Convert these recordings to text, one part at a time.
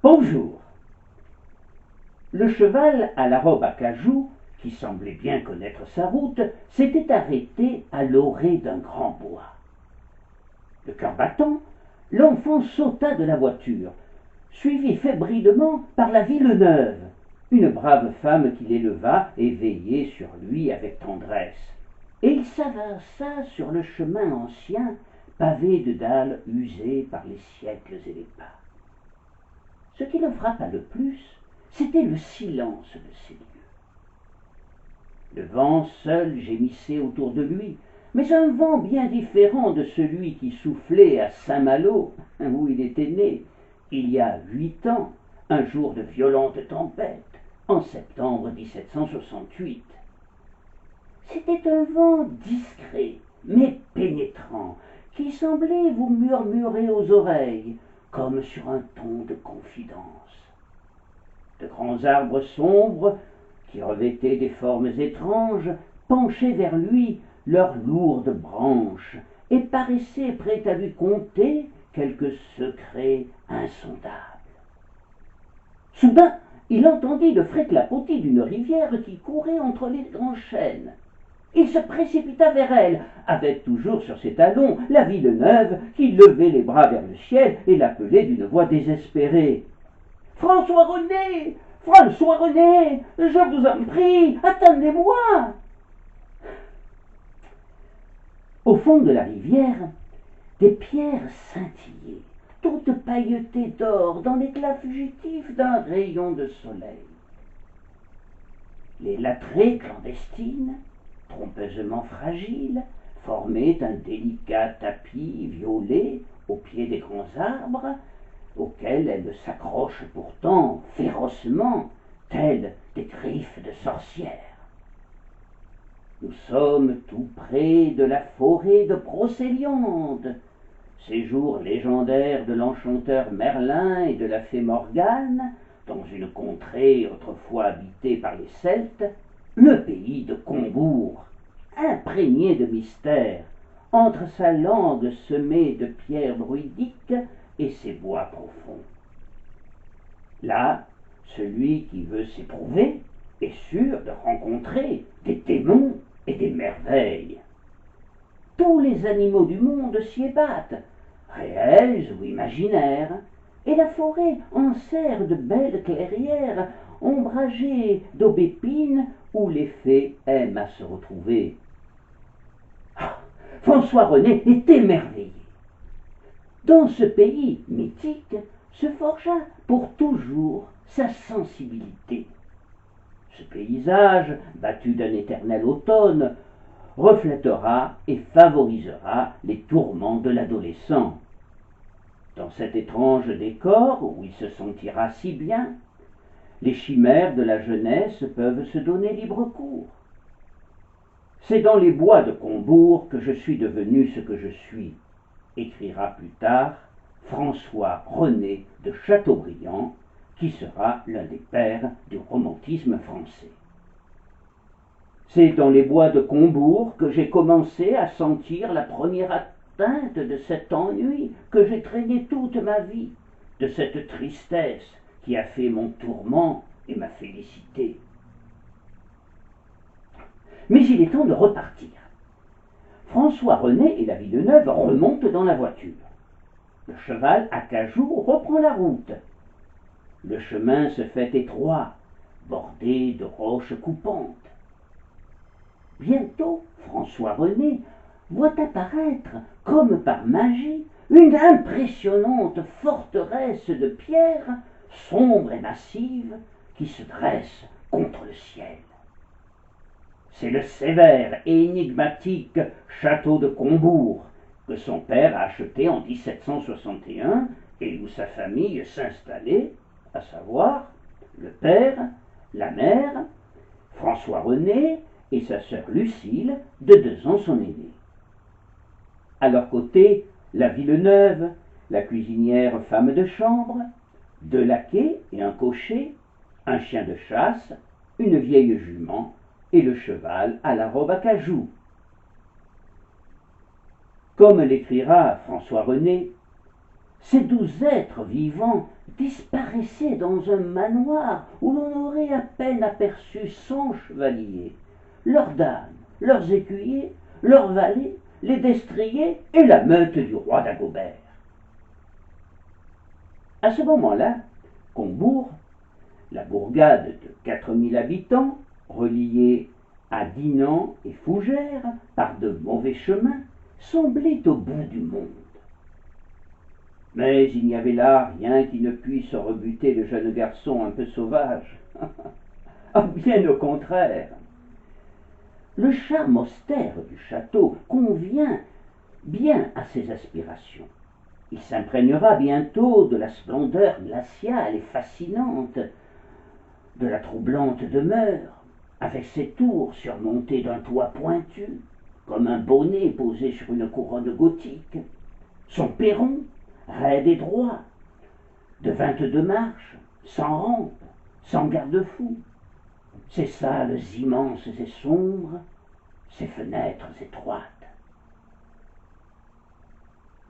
Bonjour. Le cheval à la robe à cajou, qui semblait bien connaître sa route, s'était arrêté à l'orée d'un grand bois. Le cœur battant, l'enfant sauta de la voiture, suivi fébrilement par la Villeneuve, une brave femme qui l'éleva et veillait sur lui avec tendresse. Et il s'avança sur le chemin ancien, pavé de dalles usées par les siècles et les pas. Ce qui le frappa le plus, c'était le silence de ces lieux. Le vent seul gémissait autour de lui, mais un vent bien différent de celui qui soufflait à Saint-Malo, où il était né, il y a 8 ans, un jour de violente tempête, en septembre 1768. C'était un vent discret, mais pénétrant, qui semblait vous murmurer aux oreilles, comme sur un ton de confidence. De grands arbres sombres, qui revêtaient des formes étranges, penchaient vers lui leurs lourdes branches et paraissaient prêts à lui conter quelque secret insondable. Soudain, il entendit le frais-clapotis d'une rivière qui courait entre les grands chênes. Il se précipita vers elle, avec toujours sur ses talons la Villeneuve qui levait les bras vers le ciel et l'appelait d'une voix désespérée. « François René! François René! Je vous en prie, attendez-moi !» Au fond de la rivière, des pierres scintillaient, toutes pailletées d'or dans l'éclat fugitif d'un rayon de soleil. Les lathrées clandestines, trompeusement fragiles, formaient un délicat tapis violet au pied des grands arbres, auxquels elles s'accrochent pourtant férocement, telles des griffes de sorcières. Nous sommes tout près de la forêt de Brocéliande, séjour légendaire de l'enchanteur Merlin et de la fée Morgane, dans une contrée autrefois habitée par les Celtes, le pays de Combourg, imprégné de mystère, entre sa langue semée de pierres druidiques et ses bois profonds. Là, celui qui veut s'éprouver est sûr de rencontrer des démons et des merveilles. Tous les animaux du monde s'y ébattent, réels ou imaginaires, et la forêt enserre de belles clairières ombragées d'aubépines où les fées aiment à se retrouver. Ah, François René est émerveillé. Dans ce pays mythique se forgea pour toujours sa sensibilité. Ce paysage, battu d'un éternel automne, reflètera et favorisera les tourments de l'adolescent. Dans cet étrange décor où il se sentira si bien, les chimères de la jeunesse peuvent se donner libre cours. C'est dans les bois de Combourg que je suis devenu ce que je suis, écrira plus tard François René de Chateaubriand, qui sera l'un des pères du romantisme français. C'est dans les bois de Combourg que j'ai commencé à sentir la première atteinte de cet ennui que j'ai traîné toute ma vie, de cette tristesse qui a fait mon tourment et ma félicité. Mais il est temps de repartir. François René et la Villeneuve remontent dans la voiture. Le cheval à cajou reprend la route. Le chemin se fait étroit, bordé de roches coupantes. Bientôt, François René voit apparaître, comme par magie, une impressionnante forteresse de pierre, sombre et massive, qui se dresse contre le ciel. C'est le sévère et énigmatique château de Combourg, que son père a acheté en 1761 et où sa famille s'installait, à savoir le père, la mère, François René et sa sœur Lucille, de 2 ans son aînée. À leur côté, la Villeneuve, la cuisinière femme de chambre, 2 laquais et un cocher, un chien de chasse, une vieille jument et le cheval à la robe à cajou. Comme l'écrira François René, Ces 12 êtres vivants disparaissaient dans un manoir où l'on aurait à peine aperçu 100 chevaliers, leurs dames, leurs écuyers, leurs valets, les destriers et la meute du roi Dagobert. À ce moment-là, Combourg, la bourgade de 4000 habitants, reliée à Dinan et Fougères par de mauvais chemins, semblait au bout du monde. Mais il n'y avait là rien qui ne puisse rebuter le jeune garçon un peu sauvage. Bien au contraire. Le charme austère du château convient bien à ses aspirations. Il s'imprégnera bientôt de la splendeur glaciale et fascinante de la troublante demeure, avec ses tours surmontées d'un toit pointu, comme un bonnet posé sur une couronne gothique, son perron, raide et droit, de 22 marches, sans rampe, sans garde-fou, ses salles immenses et sombres, ses fenêtres étroites.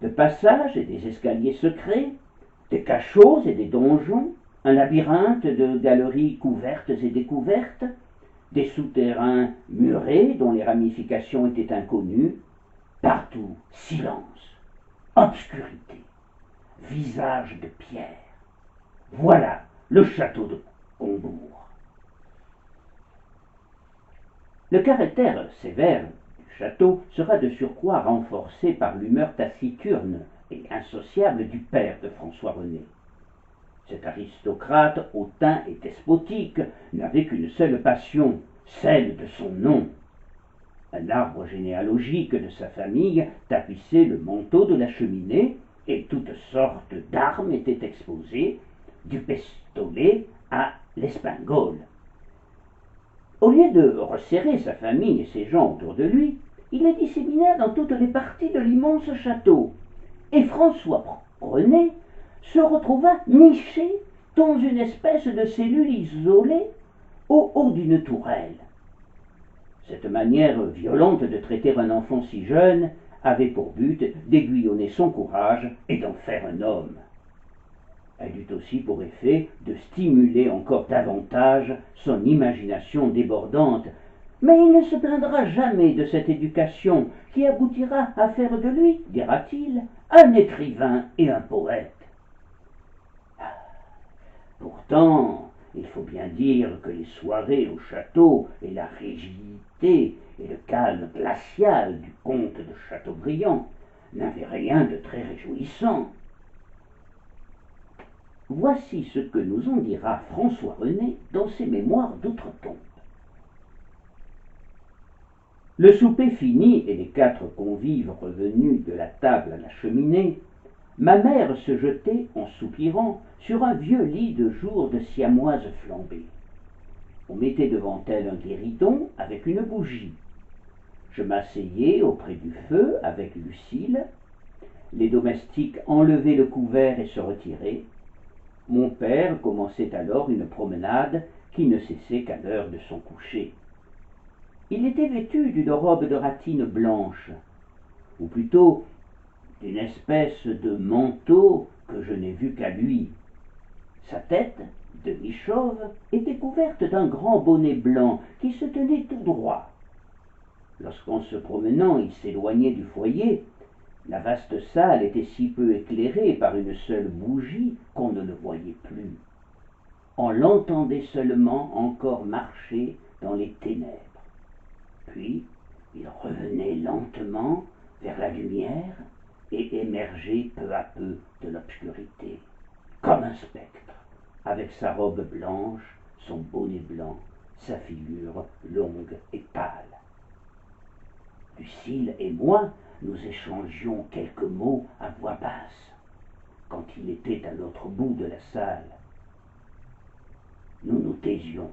De passages et des escaliers secrets, des cachots et des donjons, un labyrinthe de galeries couvertes et découvertes, des souterrains murés dont les ramifications étaient inconnues, partout silence, obscurité, visage de pierre. Voilà le château de Combourg. Le caractère sévère du château sera de surcroît renforcé par l'humeur taciturne et insociable du père de François-René. Cet aristocrate hautain et despotique n'avait qu'une seule passion, celle de son nom. Un arbre généalogique de sa famille tapissait le manteau de la cheminée et toutes sortes d'armes étaient exposées, du pistolet à l'espingole. Au lieu de resserrer sa famille et ses gens autour de lui, il les dissémina dans toutes les parties de l'immense château, et François René se retrouva niché dans une espèce de cellule isolée au haut d'une tourelle. Cette manière violente de traiter un enfant si jeune avait pour but d'aiguillonner son courage et d'en faire un homme. Elle eut aussi pour effet de stimuler encore davantage son imagination débordante, mais il ne se plaindra jamais de cette éducation qui aboutira à faire de lui, dira-t-il, un écrivain et un poète. Pourtant, il faut bien dire que les soirées au château et la rigidité et le calme glacial du comte de Chateaubriand n'avaient rien de très réjouissant. Voici ce que nous en dira François-René dans ses mémoires d'outre-tombe. Le souper fini et les 4 convives revenus de la table à la cheminée, ma mère se jetait, en soupirant, sur un vieux lit de jour de siamoise flambée. On mettait devant elle un guéridon avec une bougie. Je m'asseyais auprès du feu avec Lucile. Les domestiques enlevaient le couvert et se retiraient. Mon père commençait alors une promenade qui ne cessait qu'à l'heure de son coucher. Il était vêtu d'une robe de ratine blanche, ou plutôt d'une espèce de manteau que je n'ai vu qu'à lui. Sa tête, demi-chauve, était couverte d'un grand bonnet blanc qui se tenait tout droit. Lorsqu'en se promenant il s'éloignait du foyer, la vaste salle était si peu éclairée par une seule bougie qu'on ne le voyait plus. On l'entendait seulement encore marcher dans les ténèbres. Puis il revenait lentement vers la lumière et émergeait peu à peu de l'obscurité, comme un spectre, avec sa robe blanche, son bonnet blanc, sa figure longue et pâle. Lucile et moi, nous échangions quelques mots à voix basse, quand il était à l'autre bout de la salle. Nous nous taisions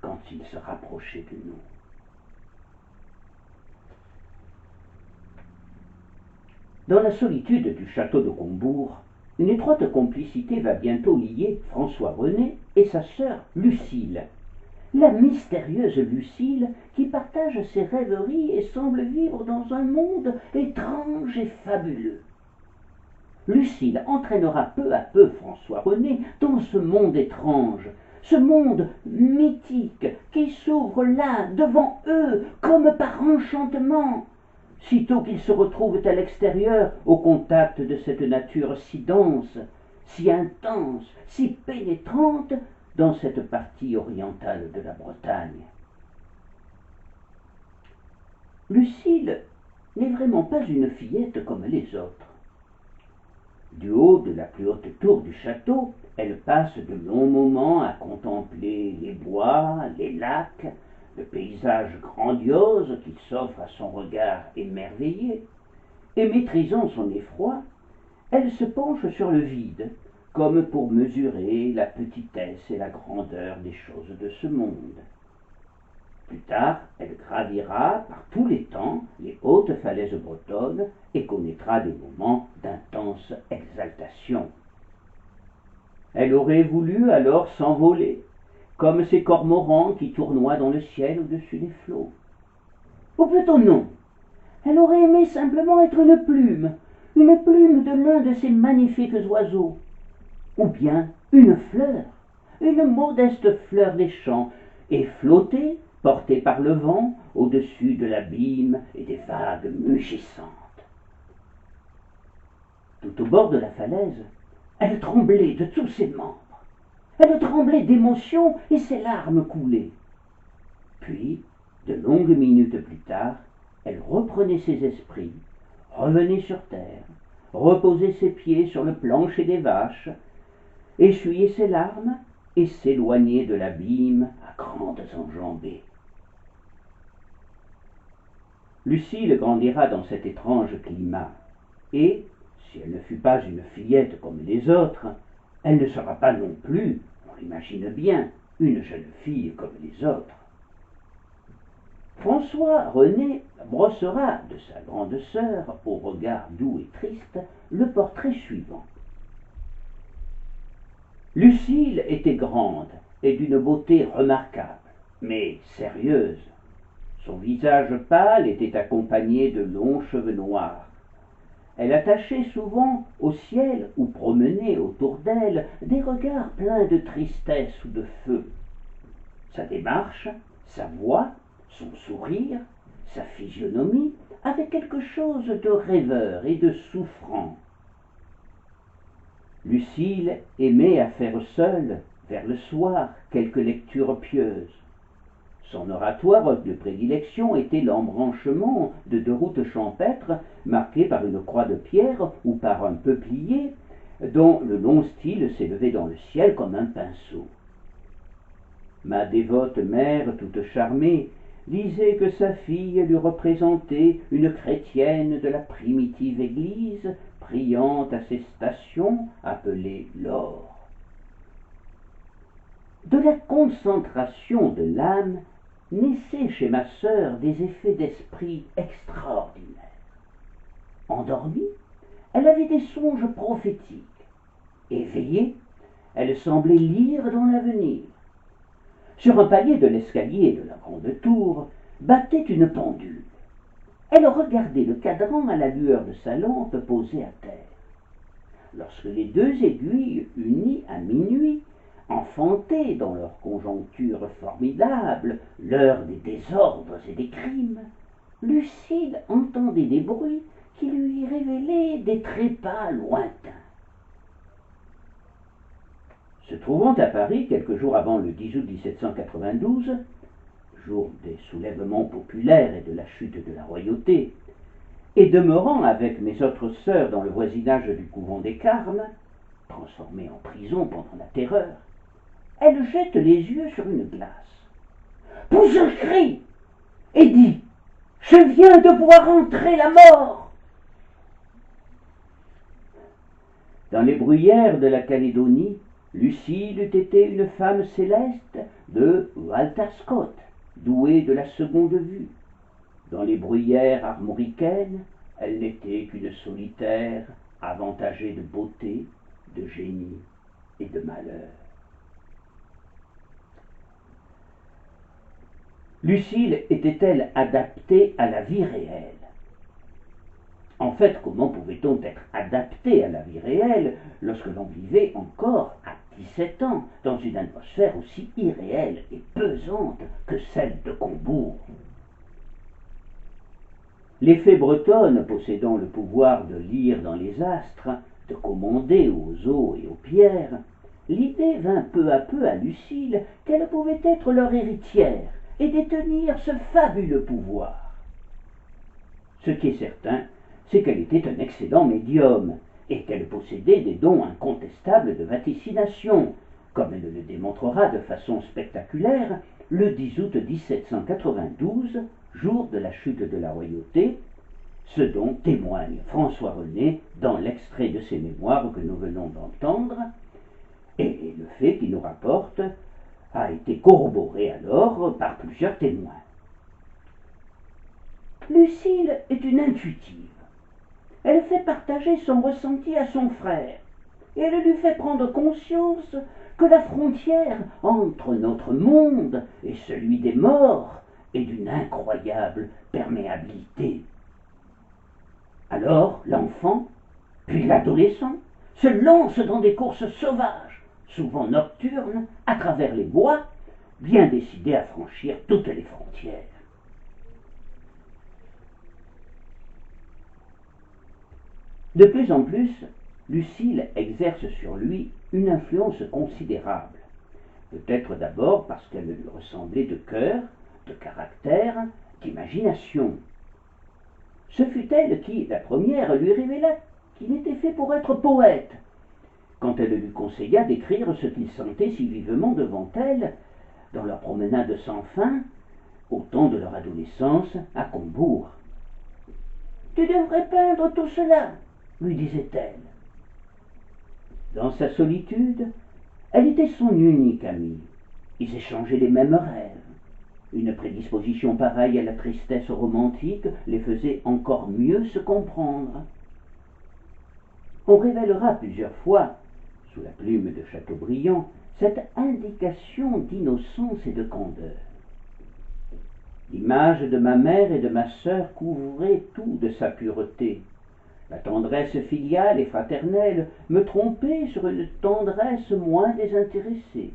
quand il se rapprochait de nous. Dans la solitude du château de Combourg, une étroite complicité va bientôt lier François-René et sa sœur Lucile, la mystérieuse Lucile qui partage ses rêveries et semble vivre dans un monde étrange et fabuleux. Lucile entraînera peu à peu François-René dans ce monde étrange, ce monde mythique qui s'ouvre là, devant eux, comme par enchantement, sitôt qu'ils se retrouvent à l'extérieur, au contact de cette nature si dense, si intense, si pénétrante, dans cette partie orientale de la Bretagne. Lucile n'est vraiment pas une fillette comme les autres. Du haut de la plus haute tour du château, elle passe de longs moments à contempler les bois, les lacs, le paysage grandiose qui s'offre à son regard émerveillé, et maîtrisant son effroi, elle se penche sur le vide, comme pour mesurer la petitesse et la grandeur des choses de ce monde. Plus tard, elle gravira par tous les temps les hautes falaises bretonnes et connaîtra des moments d'intense exaltation. Elle aurait voulu alors s'envoler, comme ces cormorans qui tournoient dans le ciel au-dessus des flots. Ou plutôt non, elle aurait aimé simplement être une plume de l'un de ces magnifiques oiseaux, ou bien une fleur, une modeste fleur des champs, et flotter, portée par le vent, au-dessus de l'abîme et des vagues mugissantes. Tout au bord de la falaise, elle tremblait de tous ses membres. Elle tremblait d'émotion et ses larmes coulaient. Puis, de longues minutes plus tard, elle reprenait ses esprits, revenait sur terre, reposait ses pieds sur le plancher des vaches, essuyait ses larmes et s'éloignait de l'abîme à grandes enjambées. Lucile grandira dans cet étrange climat, et, si elle ne fut pas une fillette comme les autres, elle ne sera pas non plus, on l'imagine bien, une jeune fille comme les autres. François-René brossera de sa grande sœur, au regard doux et triste, le portrait suivant. Lucile était grande et d'une beauté remarquable, mais sérieuse. Son visage pâle était accompagné de longs cheveux noirs. Elle attachait souvent au ciel ou promenait autour d'elle des regards pleins de tristesse ou de feu. Sa démarche, sa voix, son sourire, sa physionomie avaient quelque chose de rêveur et de souffrant. Lucile aimait à faire seule, vers le soir, quelques lectures pieuses. Son oratoire de prédilection était l'embranchement de 2 routes champêtres marquées par une croix de pierre ou par un peuplier dont le long style s'élevait dans le ciel comme un pinceau. Ma dévote mère, toute charmée, disait que sa fille lui représentait une chrétienne de la primitive église priant à ses stations appelées l'or. De la concentration de l'âme naissaient chez ma sœur des effets d'esprit extraordinaires. Endormie, elle avait des songes prophétiques. Éveillée, elle semblait lire dans l'avenir. Sur un palier de l'escalier de la grande tour battait une pendule. Elle regardait le cadran à la lueur de sa lampe posée à terre. Lorsque les 2 aiguilles, unies à minuit, enfantaient dans leur conjoncture formidable l'heure des désordres et des crimes, Lucile entendait des bruits qui lui révélaient des trépas lointains. Se trouvant à Paris quelques jours avant le 10 août 1792, jour des soulèvements populaires et de la chute de la royauté, et demeurant avec mes autres sœurs dans le voisinage du couvent des Carmes, transformé en prison pendant la Terreur, elle jette les yeux sur une glace, pousse un cri et dit « Je viens de voir entrer la mort !» Dans les bruyères de la Calédonie, Lucile eût été une femme céleste de Walter Scott, douée de la seconde vue. Dans les bruyères armoricaines, elle n'était qu'une solitaire, avantagée de beauté, de génie et de malheur. Lucile était-elle adaptée à la vie réelle? En fait, comment pouvait-on être adapté à la vie réelle lorsque l'on vivait encore à 17 ans dans une atmosphère aussi irréelle et pesante que celle de Combourg? Les fées bretonnes possédant le pouvoir de lire dans les astres, de commander aux eaux et aux pierres, l'idée vint peu à peu à Lucile qu'elle pouvait être leur héritière et détenir ce fabuleux pouvoir. Ce qui est certain, c'est qu'elle était un excellent médium et qu'elle possédait des dons incontestables de vaticination, comme elle le démontrera de façon spectaculaire le 10 août 1792, jour de la chute de la royauté, ce dont témoigne François René dans l'extrait de ses mémoires que nous venons d'entendre, et le fait qu'il nous rapporte a été corroboré alors par plusieurs témoins. Lucile est une intuitive. Elle fait partager son ressenti à son frère, et elle lui fait prendre conscience que la frontière entre notre monde et celui des morts est d'une incroyable perméabilité. Alors l'enfant, puis l'adolescent, se lance dans des courses sauvages, souvent nocturnes, à travers les bois, bien décidé à franchir toutes les frontières. De plus en plus, Lucile exerce sur lui une influence considérable, peut-être d'abord parce qu'elle lui ressemblait de cœur, de caractère, d'imagination. Ce fut elle qui, la première, lui révéla qu'il était fait pour être poète, quand elle lui conseilla d'écrire ce qu'il sentait si vivement devant elle, dans leur promenade sans fin, au temps de leur adolescence, à Combourg. « Tu devrais peindre tout cela, lui disait-elle. Dans sa solitude, elle était son unique amie. Ils échangeaient les mêmes rêves. Une prédisposition pareille à la tristesse romantique les faisait encore mieux se comprendre. On révélera plusieurs fois, sous la plume de Chateaubriand, cette indication d'innocence et de candeur. L'image de ma mère et de ma sœur couvrait tout de sa pureté. La tendresse filiale et fraternelle me trompait sur une tendresse moins désintéressée.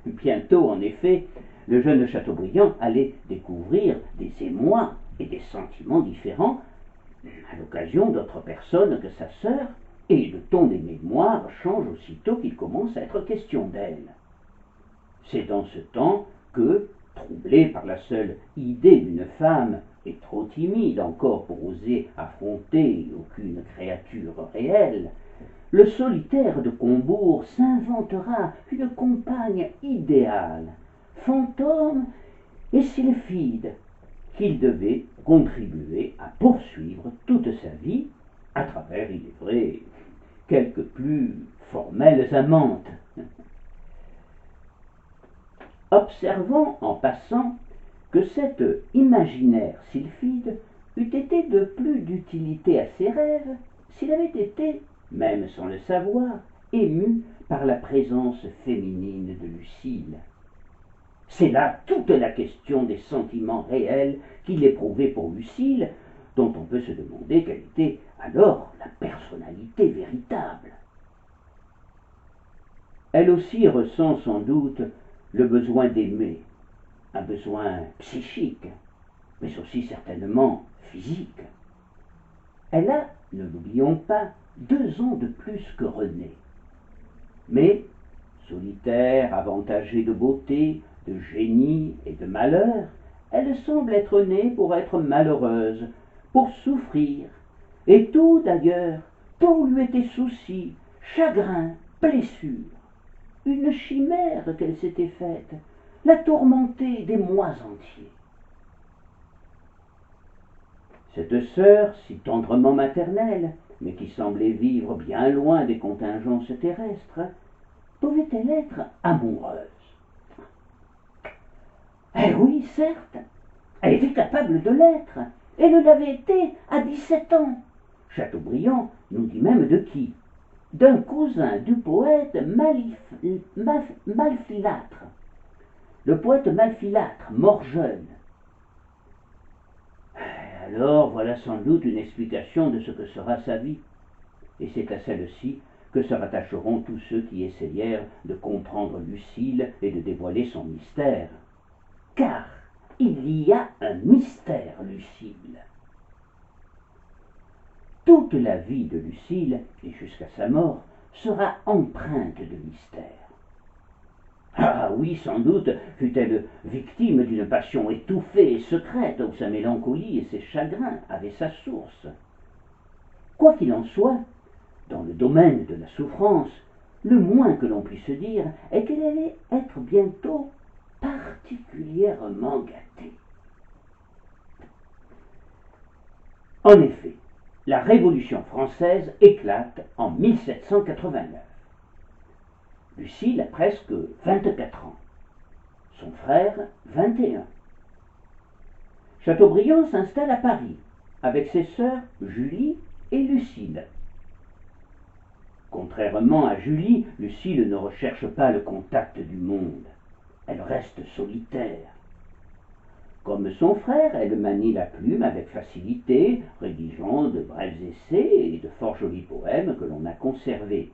Bientôt, en effet, le jeune Chateaubriand allait découvrir des émois et des sentiments différents à l'occasion d'autres personnes que sa sœur, et le ton des mémoires change aussitôt qu'il commence à être question d'elle. C'est dans ce temps que, troublé par la seule idée d'une femme, et trop timide encore pour oser affronter aucune créature réelle, le solitaire de Combourg s'inventera une compagne idéale, fantôme et sylphide, qu'il devait contribuer à poursuivre toute sa vie, à travers, il est vrai, quelques plus formelles amantes. Observons en passant que cet imaginaire sylphide eût été de plus d'utilité à ses rêves s'il avait été, même sans le savoir, ému par la présence féminine de Lucile. C'est là toute la question des sentiments réels qu'il éprouvait pour Lucile, dont on peut se demander quelle était alors la personnalité véritable. Elle aussi ressent sans doute le besoin d'aimer, un besoin psychique, mais aussi certainement physique. Elle a, ne l'oublions pas, 2 ans de plus que René. Mais, solitaire, avantagée de beauté, de génie et de malheur, elle semble être née pour être malheureuse, pour souffrir. Et tout, d'ailleurs, tout lui était souci, chagrin, blessure. Une chimère qu'elle s'était faite, la tourmentait des mois entiers. Cette sœur, si tendrement maternelle, mais qui semblait vivre bien loin des contingences terrestres, pouvait-elle être amoureuse? Eh oui, certes, elle était capable de l'être, et elle l'avait été à 17 ans. Chateaubriand nous dit même de qui? D'un cousin du poète Malfilâtre. Le poète Malfilâtre, mort jeune. Alors voilà sans doute une explication de ce que sera sa vie. Et c'est à celle-ci que se rattacheront tous ceux qui essayèrent de comprendre Lucile et de dévoiler son mystère. Car il y a un mystère, Lucile. Toute la vie de Lucile, et jusqu'à sa mort, sera empreinte de mystère. Ah oui, sans doute fut-elle victime d'une passion étouffée et secrète où sa mélancolie et ses chagrins avaient sa source. Quoi qu'il en soit, dans le domaine de la souffrance, le moins que l'on puisse dire est qu'elle allait être bientôt particulièrement gâtée. En effet, la Révolution française éclate en 1789. Lucile a presque 24 ans, son frère 21. Chateaubriand s'installe à Paris avec ses sœurs Julie et Lucile. Contrairement à Julie, Lucile ne recherche pas le contact du monde. Elle reste solitaire. Comme son frère, elle manie la plume avec facilité, rédigeant de brefs essais et de fort jolis poèmes que l'on a conservés.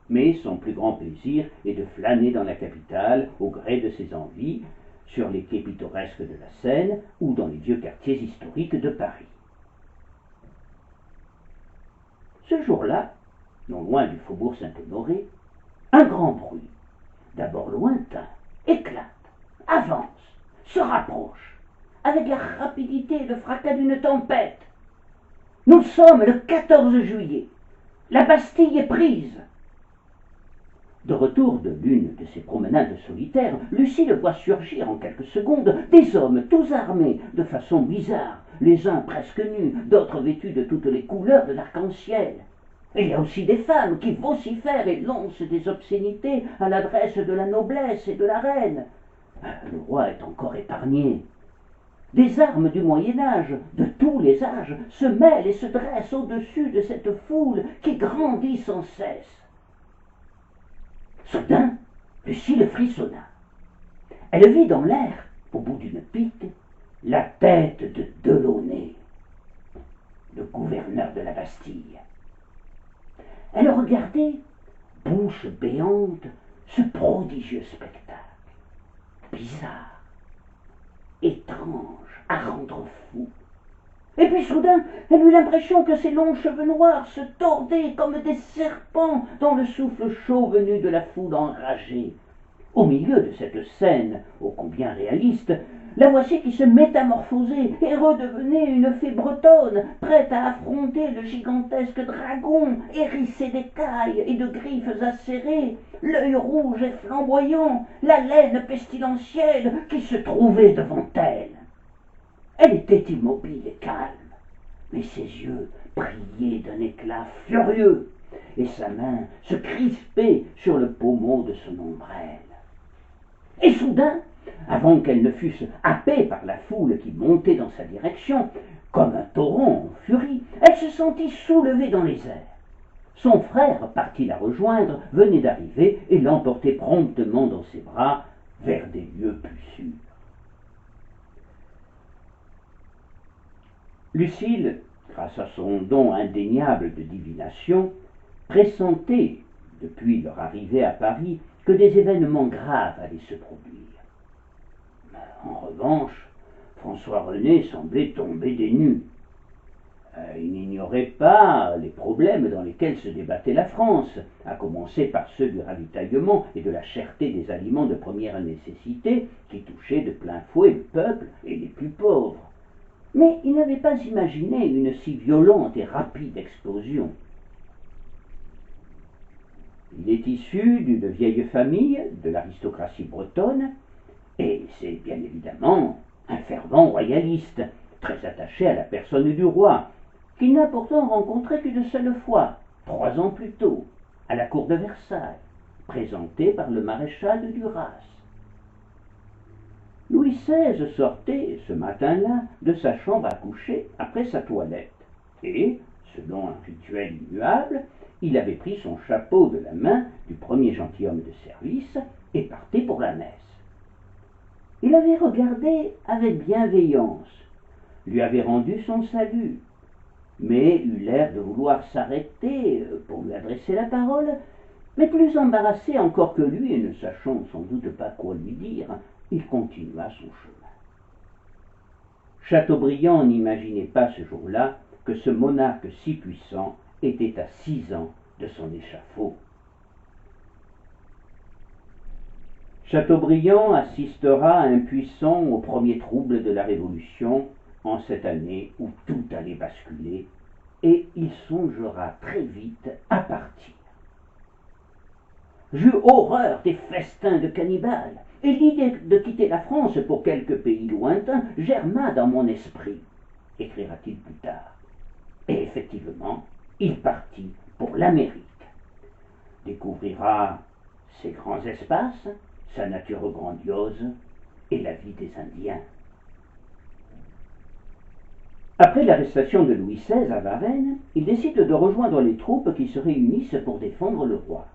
Mais son plus grand plaisir est de flâner dans la capitale au gré de ses envies, sur les quais pittoresques de la Seine ou dans les vieux quartiers historiques de Paris. Ce jour-là, non loin du faubourg Saint-Honoré, un grand bruit, d'abord lointain, éclate, avance, se rapproche, avec la rapidité et le fracas d'une tempête. Nous sommes le 14 juillet. La Bastille est prise. De retour de l'une de ses promenades solitaires, Lucile voit surgir en quelques secondes des hommes tous armés de façon bizarre, les uns presque nus, d'autres vêtus de toutes les couleurs de l'arc-en-ciel. Il y a aussi des femmes qui vocifèrent et lancent des obscénités à l'adresse de la noblesse et de la reine. Le roi est encore épargné. Des armes du Moyen-Âge, de tous les âges, se mêlent et se dressent au-dessus de cette foule qui grandit sans cesse. Soudain, Lucile frissonna. Elle vit dans l'air, au bout d'une pique, la tête de Delaunay, le gouverneur de la Bastille. Elle regardait, bouche béante, ce prodigieux spectacle. Bizarre, étrange, à rendre fou. Et puis soudain, elle eut l'impression que ses longs cheveux noirs se tordaient comme des serpents dans le souffle chaud venu de la foule enragée. Au milieu de cette scène, ô combien réaliste, la voici qui se métamorphosait et redevenait une fée bretonne, prête à affronter le gigantesque dragon, hérissé d'écailles et de griffes acérées, l'œil rouge et flamboyant, la laine pestilentielle qui se trouvait devant elle. Elle était immobile et calme, mais ses yeux brillaient d'un éclat furieux, et sa main se crispait sur le pommeau de son ombrelle. Et soudain, avant qu'elle ne fût happée par la foule qui montait dans sa direction, comme un torrent en furie, elle se sentit soulevée dans les airs. Son frère, parti la rejoindre, venait d'arriver et l'emportait promptement dans ses bras vers des lieux plus sûrs. Lucile, grâce à son don indéniable de divination, pressentait, depuis leur arrivée à Paris, que des événements graves allaient se produire. En revanche, François-René semblait tomber des nues. Il n'ignorait pas les problèmes dans lesquels se débattait la France, à commencer par ceux du ravitaillement et de la cherté des aliments de première nécessité qui touchaient de plein fouet le peuple et les plus pauvres. Mais il n'avait pas imaginé une si violente et rapide explosion. Il est issu d'une vieille famille de l'aristocratie bretonne, et c'est bien évidemment un fervent royaliste, très attaché à la personne du roi, qu'il n'a pourtant rencontré qu'une seule fois, 3 ans plus tôt, à la cour de Versailles, présenté par le maréchal de Duras. Louis XVI sortait, ce matin-là, de sa chambre à coucher après sa toilette, et, selon un rituel immuable, il avait pris son chapeau de la main du premier gentilhomme de service et partait pour la messe. Il avait regardé avec bienveillance lui avait rendu son salut, mais eut l'air de vouloir s'arrêter pour lui adresser la parole, mais plus embarrassé encore que lui et ne sachant sans doute pas quoi lui dire, il continua son chemin. Chateaubriand n'imaginait pas ce jour-là que ce monarque si puissant était à 6 ans de son échafaud. Chateaubriand assistera impuissant aux premiers troubles de la Révolution en cette année où tout allait basculer, et il songera très vite à partir. J'eus horreur des festins de cannibales, et l'idée de quitter la France pour quelque pays lointain germa dans mon esprit, écrira-t-il plus tard. Et effectivement, il partit pour l'Amérique. Découvrira ses grands espaces, sa nature grandiose et la vie des Indiens. Après l'arrestation de Louis XVI à Varennes, il décide de rejoindre les troupes qui se réunissent pour défendre le roi.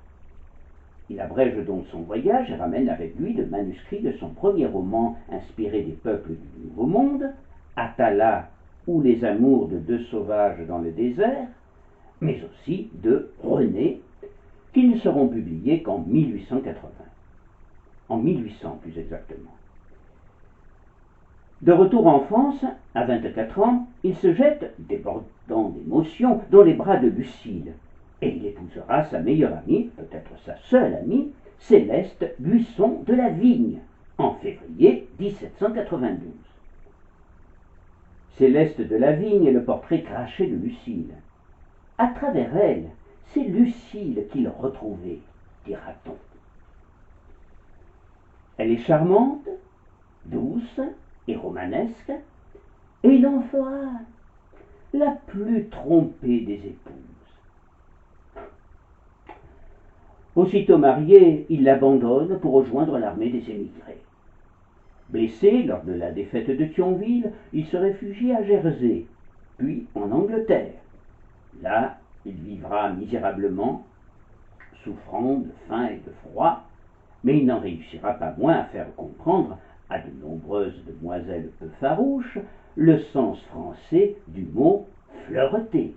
Il abrège donc son voyage et ramène avec lui le manuscrit de son premier roman inspiré des peuples du Nouveau Monde, Atala ou les amours de deux sauvages dans le désert, mais aussi de René, qui ne seront publiés qu'en 1880. En 1800 plus exactement. De retour en France, à 24 ans, il se jette, débordant d'émotion, dans les bras de Lucile, et il épousera sa meilleure amie, peut-être sa seule amie, Céleste Buisson de la Vigne, en février 1792. Céleste de la Vigne est le portrait craché de Lucile. À travers elle, c'est Lucile qu'il retrouvait, dira-t-on. Elle est charmante, douce et romanesque, et il en fera la plus trompée des épouses. Aussitôt marié, il l'abandonne pour rejoindre l'armée des émigrés. Blessé lors de la défaite de Thionville, il se réfugie à Jersey, puis en Angleterre. Là, il vivra misérablement, souffrant de faim et de froid, mais il n'en réussira pas moins à faire comprendre à de nombreuses demoiselles peu farouches le sens français du mot fleureter.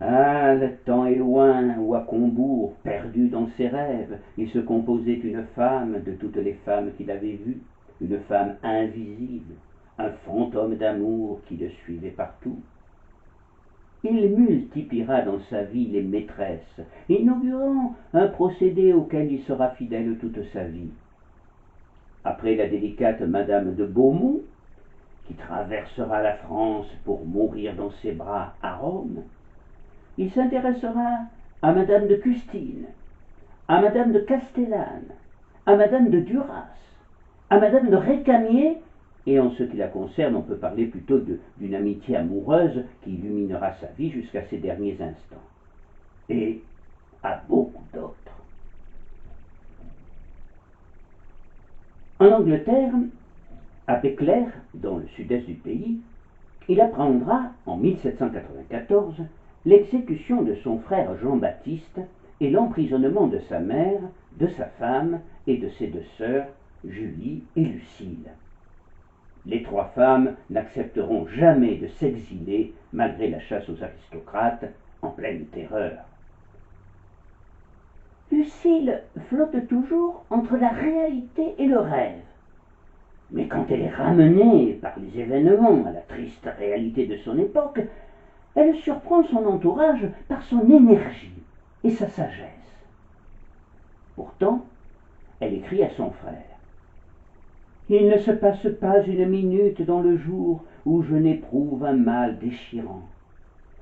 Ah, le temps est loin où à Combourg, perdu dans ses rêves, il se composait une femme de toutes les femmes qu'il avait vues, une femme invisible, un fantôme d'amour qui le suivait partout. Il multipliera dans sa vie les maîtresses, inaugurant un procédé auquel il sera fidèle toute sa vie. Après la délicate Madame de Beaumont, qui traversera la France pour mourir dans ses bras à Rome, il s'intéressera à Madame de Custine, à Madame de Castellane, à Madame de Duras, à Madame de Récamier, et en ce qui la concerne, on peut parler plutôt d'une amitié amoureuse qui illuminera sa vie jusqu'à ses derniers instants, et à beaucoup d'autres. En Angleterre, à Béclair, dans le sud-est du pays, il apprendra, en 1794, l'exécution de son frère Jean-Baptiste et l'emprisonnement de sa mère, de sa femme et de ses deux sœurs, Julie et Lucile. Les trois femmes n'accepteront jamais de s'exiler malgré la chasse aux aristocrates en pleine terreur. Lucile flotte toujours entre la réalité et le rêve. Mais quand elle est ramenée par les événements à la triste réalité de son époque, elle surprend son entourage par son énergie et sa sagesse. Pourtant, elle écrit à son frère: « Il ne se passe pas une minute dans le jour où je n'éprouve un mal déchirant.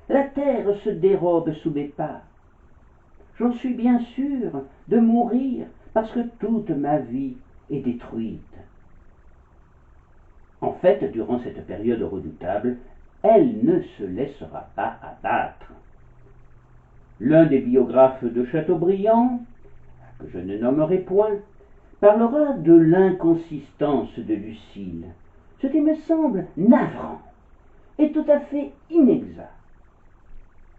La terre se dérobe sous mes pas. J'en suis bien sûr de mourir parce que toute ma vie est détruite. » En fait, durant cette période redoutable, elle ne se laissera pas abattre. L'un des biographes de Chateaubriand, que je ne nommerai point, parlera de l'inconsistance de Lucile, ce qui me semble navrant et tout à fait inexact.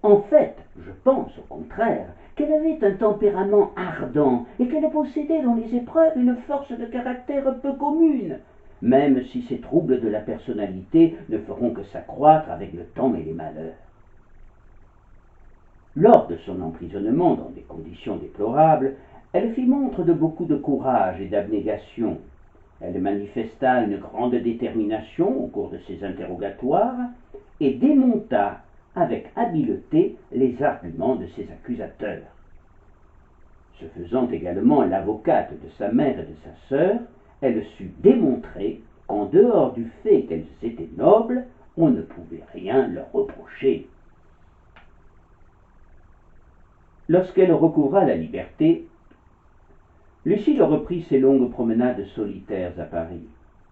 En fait, je pense au contraire qu'elle avait un tempérament ardent et qu'elle possédait dans les épreuves une force de caractère peu commune, même si ces troubles de la personnalité ne feront que s'accroître avec le temps et les malheurs. Lors de son emprisonnement dans des conditions déplorables, elle fit montre de beaucoup de courage et d'abnégation. Elle manifesta une grande détermination au cours de ses interrogatoires et démonta avec habileté les arguments de ses accusateurs. Se faisant également l'avocate de sa mère et de sa sœur, elle sut démontrer qu'en dehors du fait qu'elles étaient nobles, on ne pouvait rien leur reprocher. Lorsqu'elle recouvra la liberté, Lucile reprit ses longues promenades solitaires à Paris,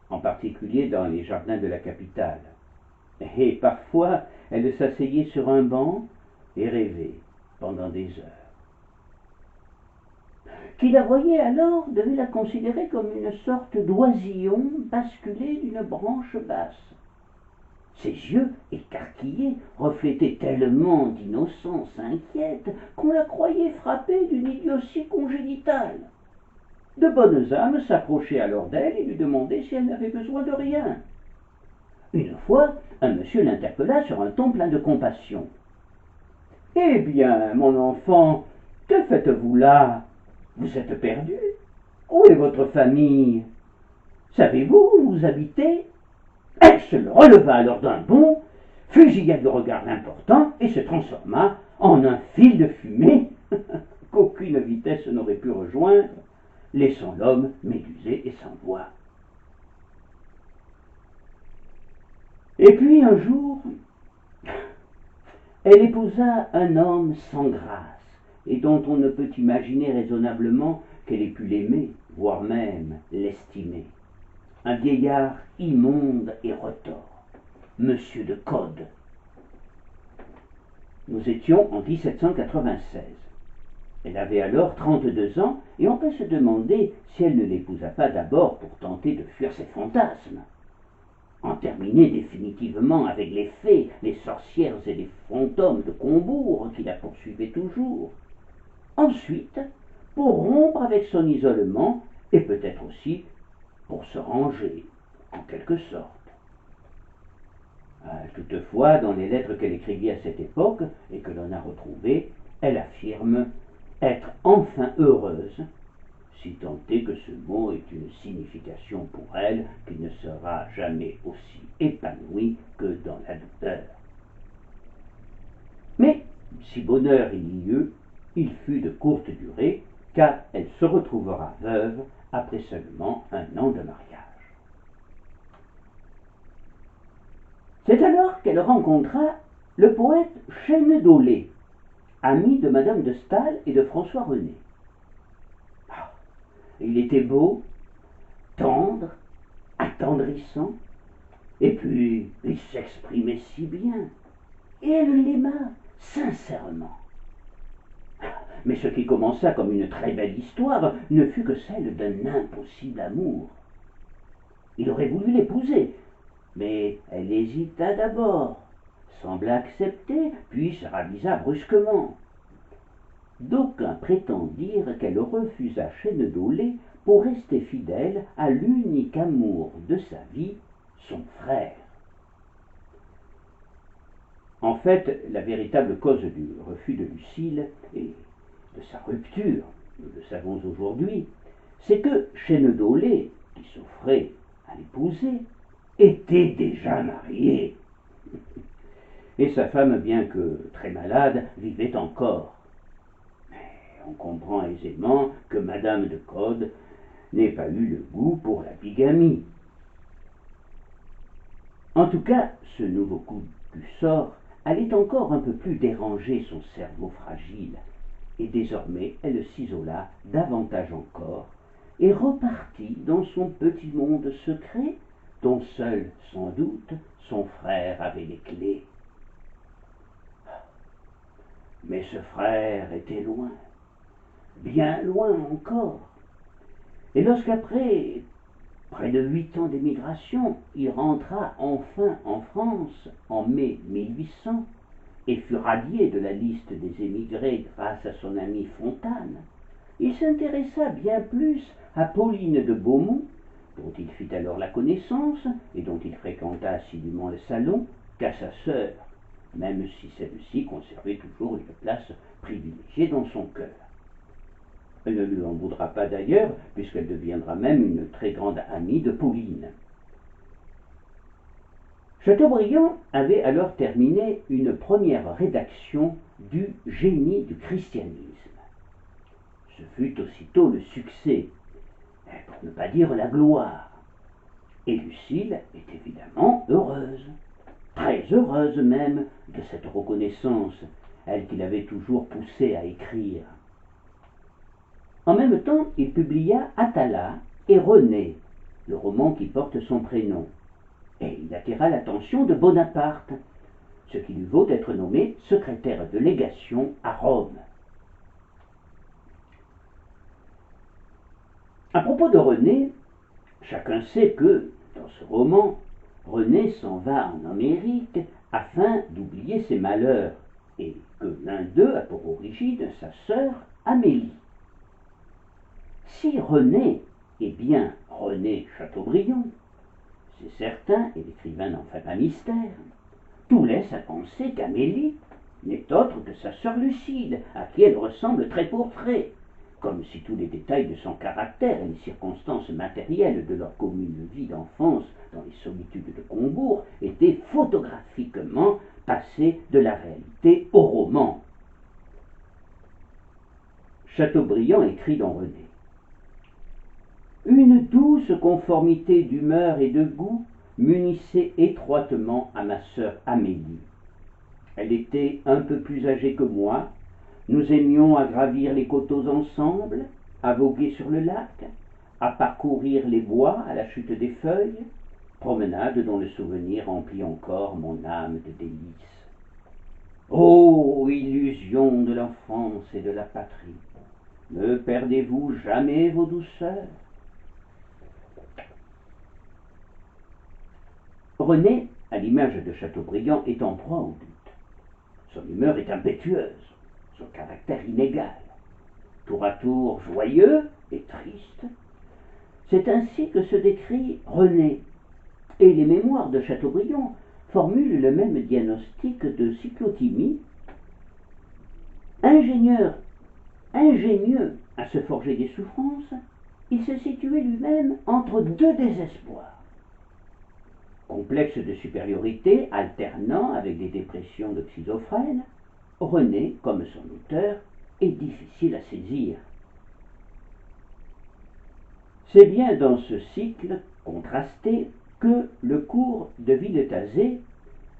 en particulier dans les jardins de la capitale. Et parfois, elle s'asseyait sur un banc et rêvait pendant des heures. Qui la voyait alors devait la considérer comme une sorte d'oisillon basculé d'une branche basse. Ses yeux, écarquillés, reflétaient tellement d'innocence inquiète qu'on la croyait frappée d'une idiotie congénitale. De bonnes âmes s'approchaient alors d'elle et lui demandaient si elle n'avait besoin de rien. Une fois, un monsieur l'interpella sur un ton plein de compassion. « Eh bien, mon enfant, que faites-vous là? Vous êtes perdu? Où est votre famille? Savez-vous où vous habitez ?» Elle se releva alors d'un bond, fusilla du regard important et se transforma en un fil de fumée qu'aucune vitesse n'aurait pu rejoindre, laissant l'homme médusé et sans voix. Et puis un jour, elle épousa un homme sans grâce et dont on ne peut imaginer raisonnablement qu'elle ait pu l'aimer, voire même l'estimer. Un vieillard immonde et retors, Monsieur de Code. Nous étions en 1796. Elle avait alors 32 ans et on peut se demander si elle ne l'épousa pas d'abord pour tenter de fuir ses fantasmes, en terminer définitivement avec les fées, les sorcières et les fantômes de Combourg qui la poursuivaient toujours. Ensuite, pour rompre avec son isolement et peut-être aussi pour se ranger, en quelque sorte. Toutefois, dans les lettres qu'elle écrivit à cette époque, et que l'on a retrouvées, elle affirme être enfin heureuse, si tant est que ce mot ait une signification pour elle qui ne sera jamais aussi épanouie que dans la douleur. Mais, si bonheur il y eut, il fut de courte durée, car elle se retrouvera veuve après seulement un an de mariage. C'est alors qu'elle rencontra le poète Chênedollé, ami de Madame de Staël et de François René. Il était beau, tendre, attendrissant, et puis il s'exprimait si bien, et elle l'aima sincèrement. Mais ce qui commença comme une très belle histoire ne fut que celle d'un impossible amour. Il aurait voulu l'épouser, mais elle hésita d'abord, sembla accepter, puis se ravisa brusquement. D'aucuns prétendirent qu'elle refusa Chênedollé pour rester fidèle à l'unique amour de sa vie, son frère. En fait, la véritable cause du refus de Lucile et de sa rupture, nous le savons aujourd'hui, c'est que Chênedollé, qui s'offrait à l'épouser, était déjà marié. Et sa femme, bien que très malade, vivait encore. Mais on comprend aisément que Madame de Code n'ait pas eu le goût pour la bigamie. En tout cas, ce nouveau coup du sort allait encore un peu plus déranger son cerveau fragile, et désormais elle s'isola davantage encore, et repartit dans son petit monde secret, dont seul, sans doute, son frère avait les clés. Mais ce frère était loin, bien loin encore, et lorsqu'après près de 8 ans d'émigration, il rentra enfin en France en mai 1800 et fut radié de la liste des émigrés grâce à son ami Fontane, il s'intéressa bien plus à Pauline de Beaumont dont il fit alors la connaissance et dont il fréquenta assidûment le salon, qu'à sa sœur, même si celle-ci conservait toujours une place privilégiée dans son cœur. Elle ne lui en voudra pas d'ailleurs, puisqu'elle deviendra même une très grande amie de Pauline. Chateaubriand avait alors terminé une première rédaction du Génie du christianisme. Ce fut aussitôt le succès, pour ne pas dire la gloire. Et Lucile est évidemment heureuse, très heureuse même de cette reconnaissance, elle qui l'avait toujours poussé à écrire. En même temps, il publia Atala et René, le roman qui porte son prénom, et il attira l'attention de Bonaparte, ce qui lui vaut d'être nommé secrétaire de légation à Rome. À propos de René, chacun sait que, dans ce roman, René s'en va en Amérique afin d'oublier ses malheurs, et que l'un d'eux a pour origine sa sœur Amélie. Si René est bien René Chateaubriand, c'est certain, et l'écrivain n'en fait pas mystère, tout laisse à penser qu'Amélie n'est autre que sa sœur Lucile, à qui elle ressemble trait pour trait, comme si tous les détails de son caractère et les circonstances matérielles de leur commune vie d'enfance dans les solitudes de Combourg étaient photographiquement passés de la réalité au roman. Chateaubriand écrit dans René: une douce conformité d'humeur et de goût m'unissait étroitement à ma sœur Amélie. Elle était un peu plus âgée que moi, nous aimions à gravir les coteaux ensemble, à voguer sur le lac, à parcourir les bois à la chute des feuilles, promenade dont le souvenir remplit encore mon âme de délices. Ô illusion de l'enfance et de la patrie, ne perdez-vous jamais vos douceurs? René, à l'image de Chateaubriand, est en proie au but. Son humeur est impétueuse, son caractère inégal, tour à tour joyeux et triste. C'est ainsi que se décrit René, et les mémoires de Chateaubriand formulent le même diagnostic de cyclothymie. Ingénieux à se forger des souffrances, il se situait lui-même entre deux désespoirs. Complexe de supériorité alternant avec des dépressions de schizophrène, René, comme son auteur, est difficile à saisir. C'est bien dans ce cycle contrasté que le cours de Villetazé,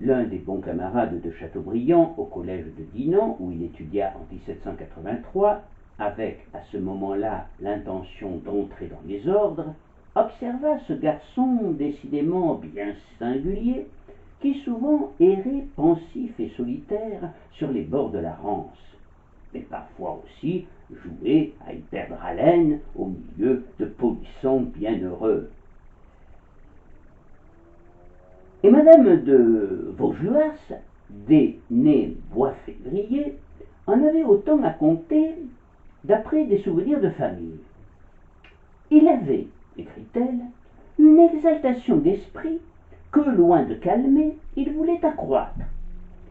l'un des bons camarades de Chateaubriand au collège de Dinan, où il étudia en 1783, avec à ce moment-là l'intention d'entrer dans les ordres, observa ce garçon décidément bien singulier, qui souvent errait pensif et solitaire sur les bords de la Rance, mais parfois aussi jouait à y perdre haleine au milieu de polissons bienheureux. Et madame de Vaugelas, née Bois-Février, en avait autant à compter d'après des souvenirs de famille. Il avait, écrit-elle, une exaltation d'esprit que, loin de calmer, il voulait accroître.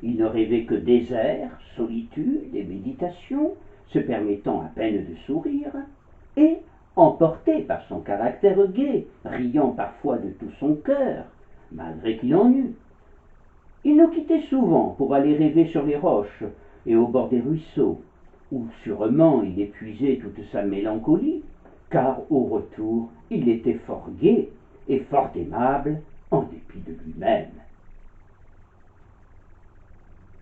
Il ne rêvait que désert, solitude et méditation, se permettant à peine de sourire, et, emporté par son caractère gai, riant parfois de tout son cœur, malgré qu'il en eût, il nous quittait souvent pour aller rêver sur les roches et au bord des ruisseaux, où sûrement il épuisait toute sa mélancolie, car au retour il était fort gai et fort aimable en dépit de lui-même.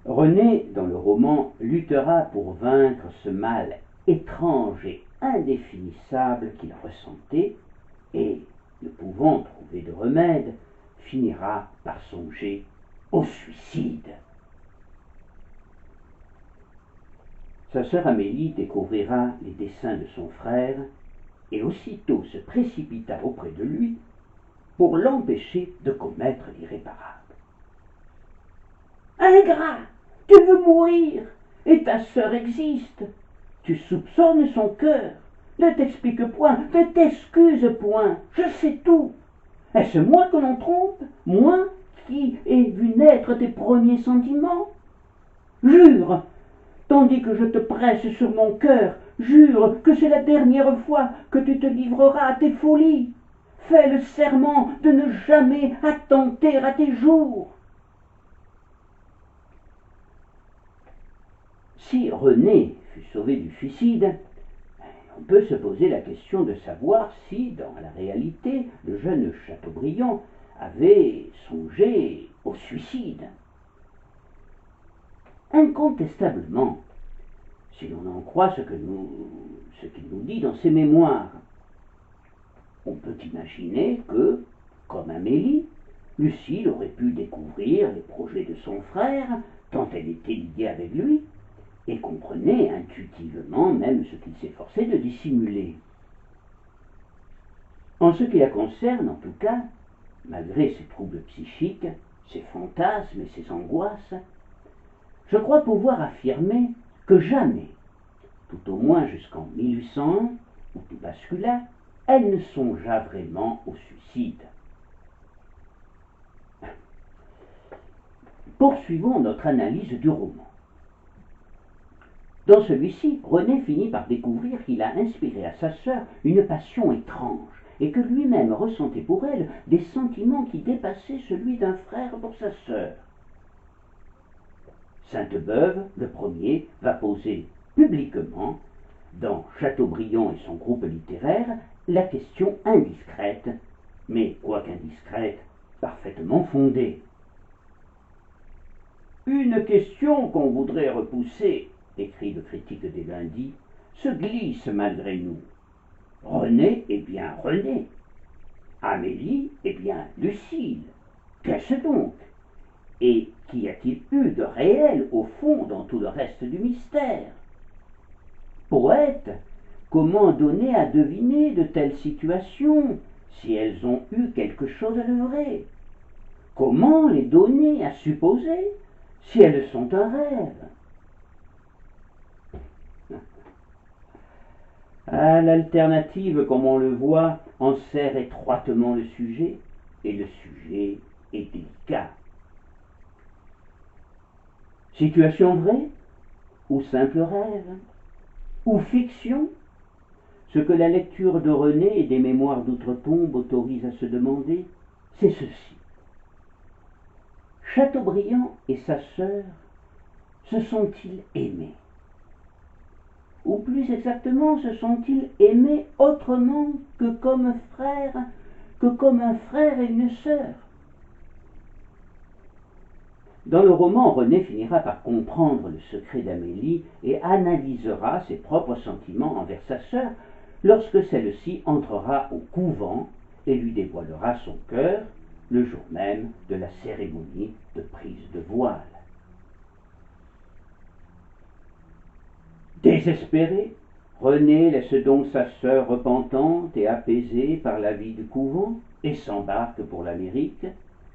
René, dans le roman, luttera pour vaincre ce mal étrange et indéfinissable qu'il ressentait, et, ne pouvant trouver de remède, finira par songer au suicide. Sa sœur Amélie découvrira les desseins de son frère et aussitôt se précipita auprès de lui pour l'empêcher de commettre l'irréparable. « Ingrat, tu veux mourir, et ta sœur existe. Tu soupçonnes son cœur, Ne t'explique point, ne t'excuse point, je sais tout. Est-ce moi que l'on trompe, moi qui ai vu naître tes premiers sentiments? Jure, tandis que je te presse sur mon cœur, jure que c'est la dernière fois que tu te livreras à tes folies. Fais le serment de ne jamais attenter à tes jours. Si René fut sauvé du suicide, on peut se poser la question de savoir si, dans la réalité, le jeune Chateaubriand avait songé au suicide. Incontestablement, si l'on en croit ce qu'il nous dit dans ses mémoires, on peut imaginer que, comme Amélie, Lucile aurait pu découvrir les projets de son frère, tant elle était liée avec lui, et comprenait intuitivement même ce qu'il s'efforçait de dissimuler. En ce qui la concerne, en tout cas, malgré ses troubles psychiques, ses fantasmes et ses angoisses, je crois pouvoir affirmer que jamais, tout au moins jusqu'en 1801, où tout bascula, elle ne songea vraiment au suicide. Poursuivons notre analyse du roman. Dans celui-ci, René finit par découvrir qu'il a inspiré à sa sœur une passion étrange, et que lui-même ressentait pour elle des sentiments qui dépassaient celui d'un frère pour sa sœur. Sainte-Beuve, le premier, va poser publiquement, dans Chateaubriand et son groupe littéraire, la question indiscrète, mais quoique indiscrète, parfaitement fondée. Une question qu'on voudrait repousser, écrit le critique des Lundis, se glisse malgré nous. René est bien René. Amélie est bien Lucile. Qu'est-ce donc? Et qu'y a-t-il eu de réel au fond dans tout le reste du mystère? Poète, comment donner à deviner de telles situations, si elles ont eu quelque chose à leurrer? Comment les donner à supposer, si elles sont un rêve? À l'alternative, comme on le voit, enserre étroitement le sujet, et le sujet est délicat. Situation vraie, ou simple rêve, ou fiction? Ce que la lecture de René et des Mémoires d'outre-tombe autorise à se demander, c'est ceci. Chateaubriand et sa sœur se sont-ils aimés? Ou plus exactement, se sont-ils aimés autrement que comme un frère et une sœur? Dans le roman, René finira par comprendre le secret d'Amélie et analysera ses propres sentiments envers sa sœur lorsque celle-ci entrera au couvent et lui dévoilera son cœur le jour même de la cérémonie de prise de voile. Désespéré, René laisse donc sa sœur repentante et apaisée par la vie du couvent et s'embarque pour l'Amérique,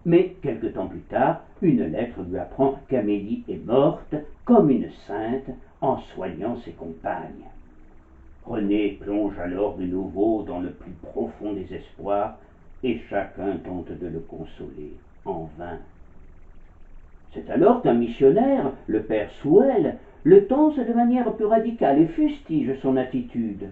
mais quelque temps plus tard, une lettre lui apprend qu'Amélie est morte comme une sainte en soignant ses compagnes. René plonge alors de nouveau dans le plus profond désespoir et chacun tente de le consoler en vain. C'est alors qu'un missionnaire, le père Souel, le tense de manière plus radicale et fustige son attitude.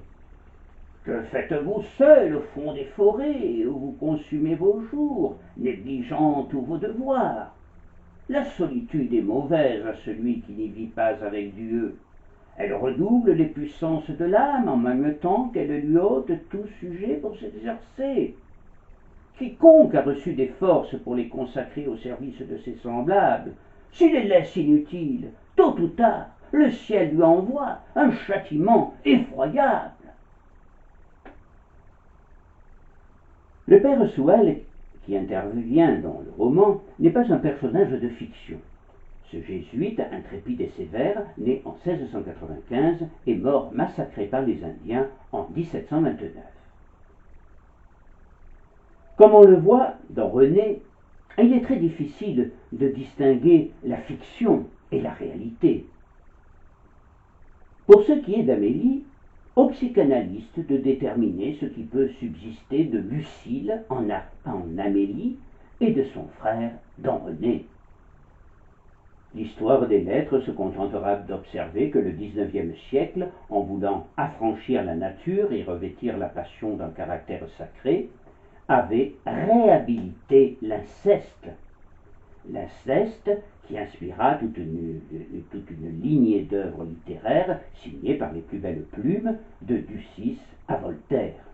Que faites-vous seul au fond des forêts où vous consumez vos jours, négligeant tous vos devoirs? La solitude est mauvaise à celui qui n'y vit pas avec Dieu. Elle redouble les puissances de l'âme en même temps qu'elle lui ôte tout sujet pour s'exercer. Quiconque a reçu des forces pour les consacrer au service de ses semblables, s'il les laisse inutiles, tôt ou tard, le ciel lui envoie un châtiment effroyable. Le père Souel, qui intervient dans le roman, n'est pas un personnage de fiction. Ce jésuite, intrépide et sévère, né en 1695, est mort massacré par les Indiens en 1729. Comme on le voit dans René, il est très difficile de distinguer la fiction et la réalité. Pour ce qui est d'Amélie, aux psychanalystes de déterminer ce qui peut subsister de Lucile en Amélie et de son frère dans René. L'histoire des lettres se contentera d'observer que le XIXe siècle, en voulant affranchir la nature et revêtir la passion d'un caractère sacré, avait réhabilité l'inceste. L'inceste qui inspira toute une lignée d'œuvres littéraires signées par les plus belles plumes, de Ducis à Voltaire.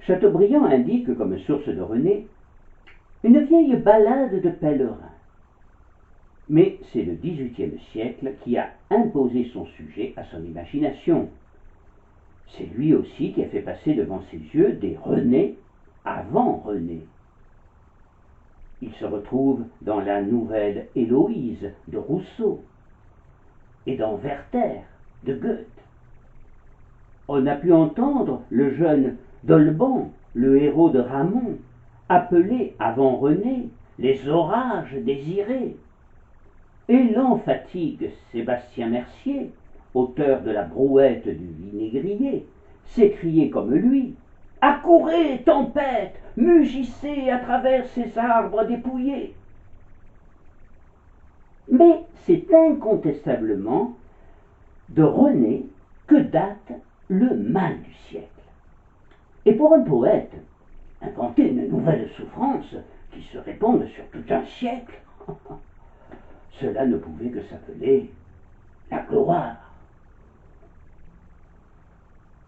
Chateaubriand indique comme source de René une vieille ballade de pèlerin. Mais c'est le XVIIIe siècle qui a imposé son sujet à son imagination. C'est lui aussi qui a fait passer devant ses yeux des René avant René. Il se retrouve dans la nouvelle Héloïse de Rousseau et dans Werther de Goethe. On a pu entendre le jeune Dolban, le héros de Ramon, appeler avant René les orages désirés. Et l'emphatigue Sébastien Mercier, auteur de la brouette du vinaigrier, s'écriait comme lui: accourez, tempête, mugissez à travers ces arbres dépouillés. Mais c'est incontestablement de René que date le mal du siècle. Et pour un poète, inventer une nouvelle souffrance qui se répande sur tout un siècle, cela ne pouvait que s'appeler la gloire.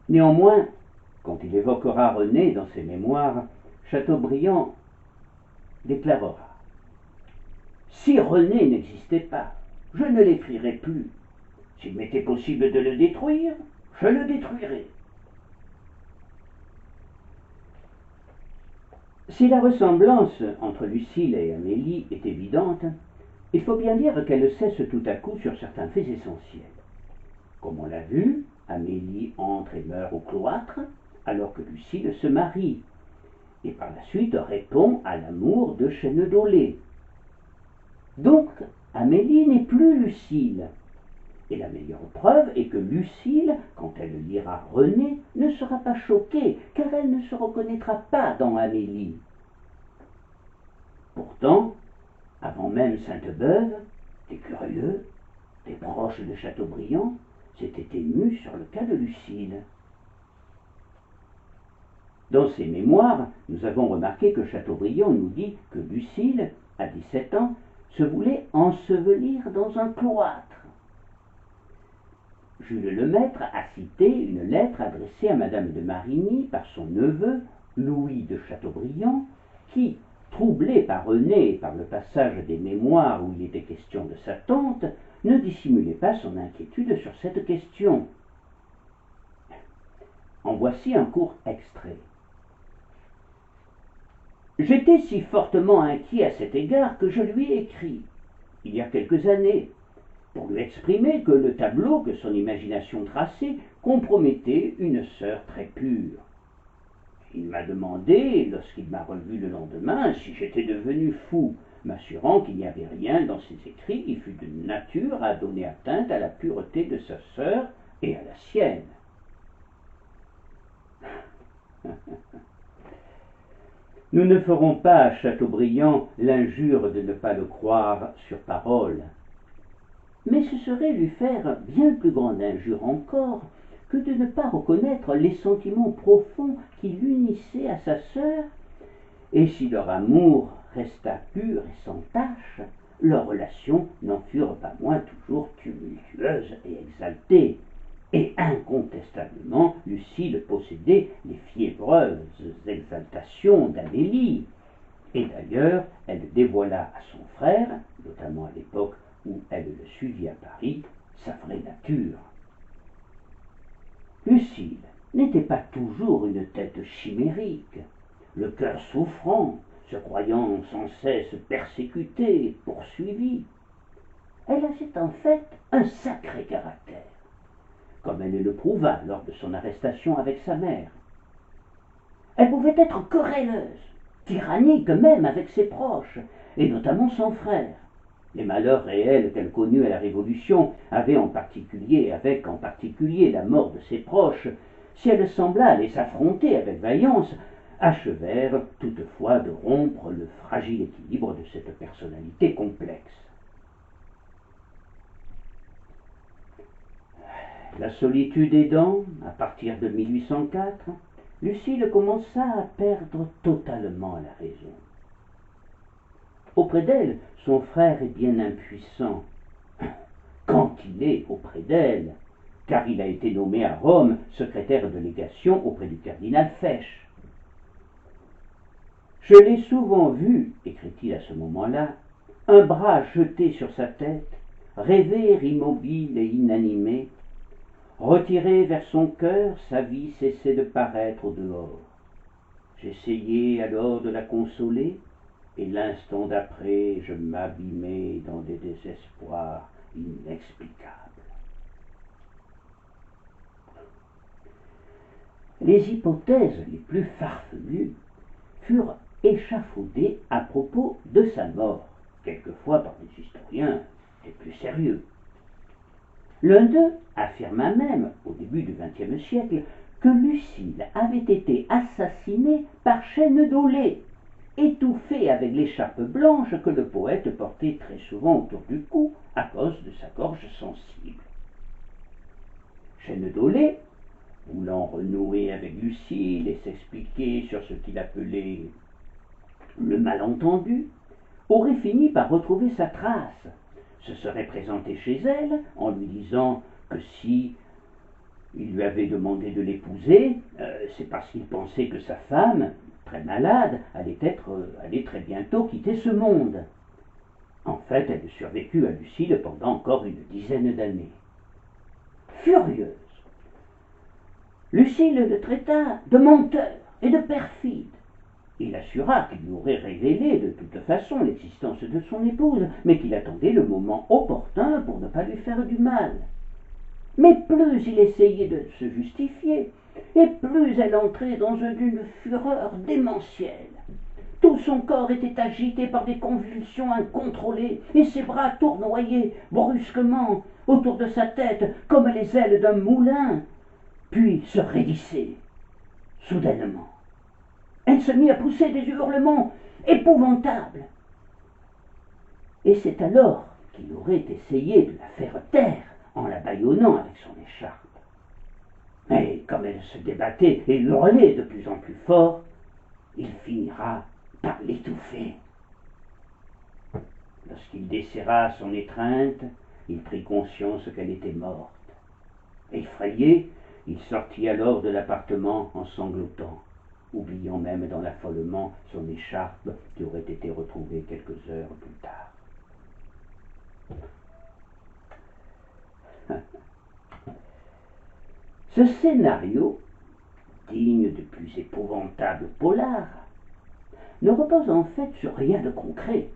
Néanmoins, quand il évoquera René dans ses mémoires, Chateaubriand déclarera: si René n'existait pas, je ne l'écrirais plus. S'il m'était possible de le détruire, je le détruirais. Si la ressemblance entre Lucile et Amélie est évidente, il faut bien dire qu'elle cesse tout à coup sur certains faits essentiels. Comme on l'a vu, Amélie entre et meurt au cloître, alors que Lucile se marie, et par la suite répond à l'amour de Chênedollé. Donc, Amélie n'est plus Lucile. Et la meilleure preuve est que Lucile, quand elle lira René, ne sera pas choquée, car elle ne se reconnaîtra pas dans Amélie. Pourtant, avant même Sainte-Beuve, des curieux, des proches de Chateaubriand, s'étaient émus sur le cas de Lucile. Dans ses mémoires, nous avons remarqué que Chateaubriand nous dit que Lucile, à 17 ans, se voulait ensevelir dans un cloître. Jules Lemaître a cité une lettre adressée à Madame de Marigny par son neveu, Louis de Chateaubriand, qui, troublé par René et par le passage des mémoires où il était question de sa tante, ne dissimulait pas son inquiétude sur cette question. En voici un court extrait. J'étais si fortement inquiet à cet égard que je lui ai écrit, il y a quelques années, pour lui exprimer que le tableau que son imagination traçait compromettait une sœur très pure. Il m'a demandé, lorsqu'il m'a revu le lendemain, si j'étais devenu fou, m'assurant qu'il n'y avait rien dans ses écrits qui fût de nature à donner atteinte à la pureté de sa sœur et à la sienne. Nous ne ferons pas à Chateaubriand l'injure de ne pas le croire sur parole. Mais ce serait lui faire bien plus grande injure encore que de ne pas reconnaître les sentiments profonds qui l'unissaient à sa sœur, et si leur amour resta pur et sans tache, leurs relations n'en furent pas moins toujours tumultueuses et exaltées, et incontestablement Lucile possédait les fiévreuses exaltations d'Amélie, et d'ailleurs elle dévoila à son frère, notamment à l'époque où elle le suivit à Paris, sa vraie nature. Lucile n'était pas toujours une tête chimérique, le cœur souffrant, se croyant sans cesse persécutée, poursuivie. Elle avait en fait un sacré caractère, comme elle le prouva lors de son arrestation avec sa mère. Elle pouvait être querelleuse, tyrannique même avec ses proches, et notamment son frère. Les malheurs réels qu'elle connut à la Révolution avec en particulier la mort de ses proches, si elle sembla les affronter avec vaillance, achevèrent toutefois de rompre le fragile équilibre de cette personnalité complexe. La solitude aidant, à partir de 1804, Lucile commença à perdre totalement la raison. Auprès d'elle, son frère est bien impuissant, quand il est auprès d'elle, car il a été nommé à Rome secrétaire de légation auprès du cardinal Fesch. Je l'ai souvent vu, écrit-il à ce moment-là, un bras jeté sur sa tête, rêver immobile et inanimé, retirer vers son cœur, sa vie cessait de paraître au dehors. J'essayai alors de la consoler, et l'instant d'après, je m'abîmais dans des désespoirs inexplicables. Les hypothèses les plus farfelues furent échafaudées à propos de sa mort, quelquefois par des historiens les plus sérieux. L'un d'eux affirma même, au début du XXe siècle, que Lucile avait été assassinée par Chênedollé, étouffée avec l'écharpe blanche que le poète portait très souvent autour du cou à cause de sa gorge sensible. Chênedollé, voulant renouer avec Lucile et s'expliquer sur ce qu'il appelait le malentendu, aurait fini par retrouver sa trace, se serait présenté chez elle en lui disant que si il lui avait demandé de l'épouser, c'est parce qu'il pensait que sa femme, très malade, allait très bientôt quitter ce monde. En fait, elle survécut à Lucile pendant encore une dizaine d'années. Furieuse, Lucile le traita de menteur et de perfide. Il assura qu'il lui aurait révélé de toute façon l'existence de son épouse, mais qu'il attendait le moment opportun pour ne pas lui faire du mal. Mais plus il essayait de se justifier, et plus elle entrait dans une fureur démentielle. Tout son corps était agité par des convulsions incontrôlées, et ses bras tournoyaient brusquement autour de sa tête comme les ailes d'un moulin, puis se raidissaient soudainement. Elle se mit à pousser des hurlements épouvantables. Et c'est alors qu'il aurait essayé de la faire taire en la bâillonnant avec son écharpe. Mais comme elle se débattait et hurlait de plus en plus fort, il finira par l'étouffer. Lorsqu'il desserra son étreinte, il prit conscience qu'elle était morte. Effrayé, il sortit alors de l'appartement en sanglotant, oubliant même dans l'affolement son écharpe qui aurait été retrouvée quelques heures plus tard. Ce scénario, digne du plus épouvantable polar, ne repose en fait sur rien de concret,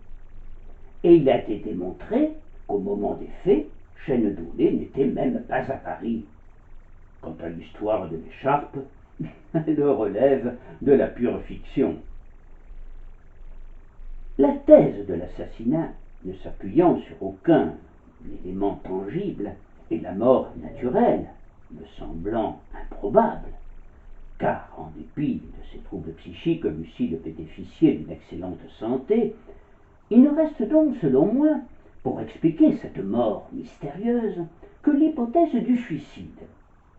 et il a été démontré qu'au moment des faits, Chênedollé n'était même pas à Paris. Quant à l'histoire de l'écharpe, elle relève de la pure fiction. La thèse de l'assassinat, ne s'appuyant sur aucun élément tangible, et la mort naturelle, me semblant improbable, car en dépit de ses troubles psychiques, Lucile bénéficiait d'une excellente santé, il ne reste donc, selon moi, pour expliquer cette mort mystérieuse, que l'hypothèse du suicide,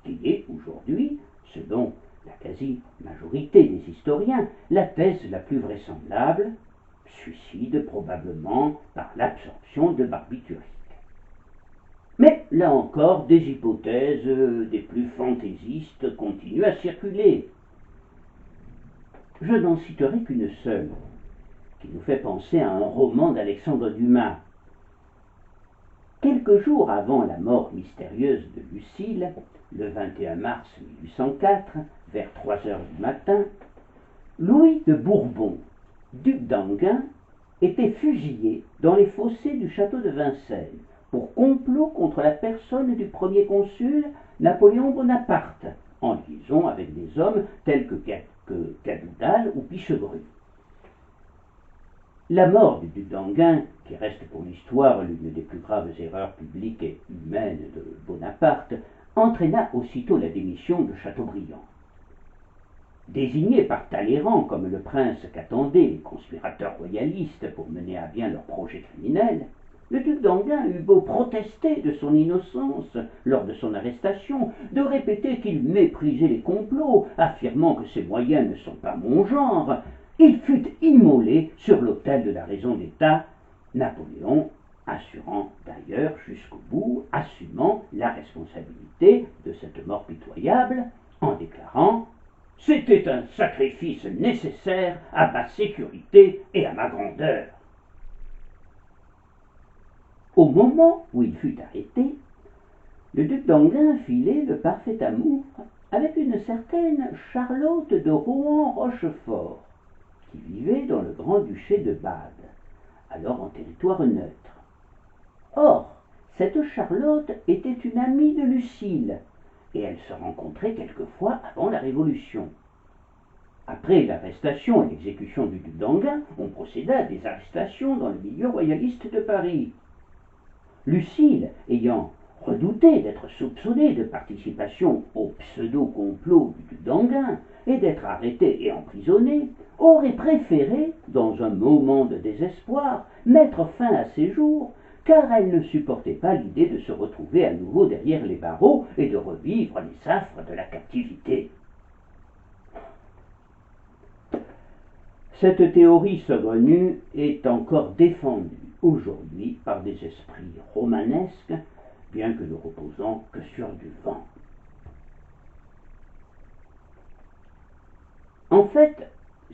qui est aujourd'hui, selon la quasi-majorité des historiens, la thèse la plus vraisemblable, suicide probablement par l'absorption de barbiturique. Mais là encore, des hypothèses des plus fantaisistes continuent à circuler. Je n'en citerai qu'une seule, qui nous fait penser à un roman d'Alexandre Dumas. Quelques jours avant la mort mystérieuse de Lucile, le 21 mars 1804, vers 3 heures du matin, Louis de Bourbon, duc d'Enghien, était fusillé dans les fossés du château de Vincennes pour complot contre la personne du premier consul Napoléon Bonaparte, en liaison avec des hommes tels que Cadoudal ou Pichegru. La mort du duc d'Enghien, qui reste pour l'histoire l'une des plus graves erreurs publiques et humaines de Bonaparte, entraîna aussitôt la démission de Chateaubriand. Désignés par Talleyrand comme le prince qu'attendaient les conspirateurs royalistes pour mener à bien leurs projets criminels, le duc d'Enghien eut beau protester de son innocence lors de son arrestation, de répéter qu'il méprisait les complots, affirmant que ces moyens ne sont pas mon genre, il fut immolé sur l'autel de la raison d'État, Napoléon assurant d'ailleurs jusqu'au bout, assumant la responsabilité de cette mort pitoyable, en déclarant « C'était un sacrifice nécessaire à ma sécurité et à ma grandeur ». Au moment où il fut arrêté, le duc d'Enghien filait le parfait amour avec une certaine Charlotte de Rohan-Rochefort, qui vivait dans le grand-duché de Bade, alors en territoire neutre. Or, cette Charlotte était une amie de Lucile, et elles se rencontraient quelquefois avant la Révolution. Après l'arrestation et l'exécution du duc d'Enghien, on procéda à des arrestations dans le milieu royaliste de Paris. Lucile, ayant redouté d'être soupçonnée de participation au pseudo-complot du duc d'Enghien et d'être arrêtée et emprisonnée, aurait préféré, dans un moment de désespoir, mettre fin à ses jours, car elle ne supportait pas l'idée de se retrouver à nouveau derrière les barreaux et de revivre les affres de la captivité. Cette théorie saugrenue est encore défendue aujourd'hui par des esprits romanesques, bien que ne reposant que sur du vent. En fait,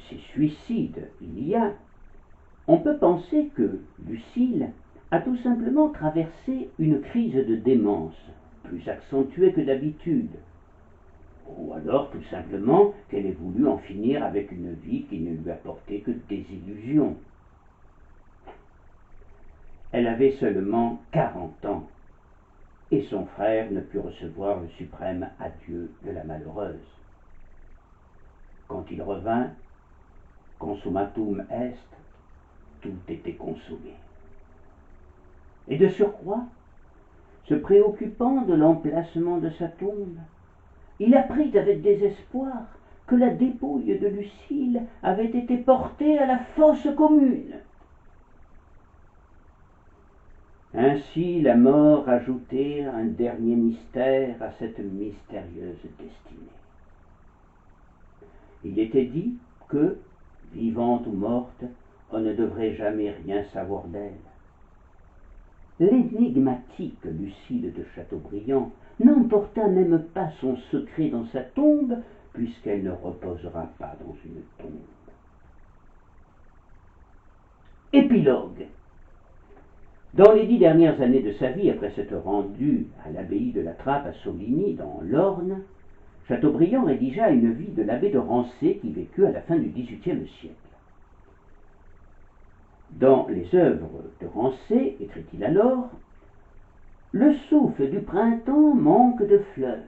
si suicide il y a, on peut penser que Lucile a tout simplement traversé une crise de démence, plus accentuée que d'habitude, ou alors tout simplement qu'elle ait voulu en finir avec une vie qui ne lui apportait que des illusions. Elle avait seulement 40 ans, et son frère ne put recevoir le suprême adieu de la malheureuse. Quand il revint, consummatum est, tout était consommé. Et de surcroît, se préoccupant de l'emplacement de sa tombe, il apprit avec désespoir que la dépouille de Lucile avait été portée à la fosse commune. Ainsi la mort ajoutait un dernier mystère à cette mystérieuse destinée. Il était dit que, vivante ou morte, on ne devrait jamais rien savoir d'elle. L'énigmatique Lucile de Chateaubriand n'emporta même pas son secret dans sa tombe, puisqu'elle ne reposera pas dans une tombe. Épilogue. Dans les 10 dernières années de sa vie, après s'être rendu à l'abbaye de la Trappe à Soligny, dans l'Orne, Chateaubriand rédigea une vie de l'abbé de Rancé qui vécut à la fin du XVIIIe siècle. Dans les œuvres de Rancé, écrit-il alors, « Le souffle du printemps manque de fleurs,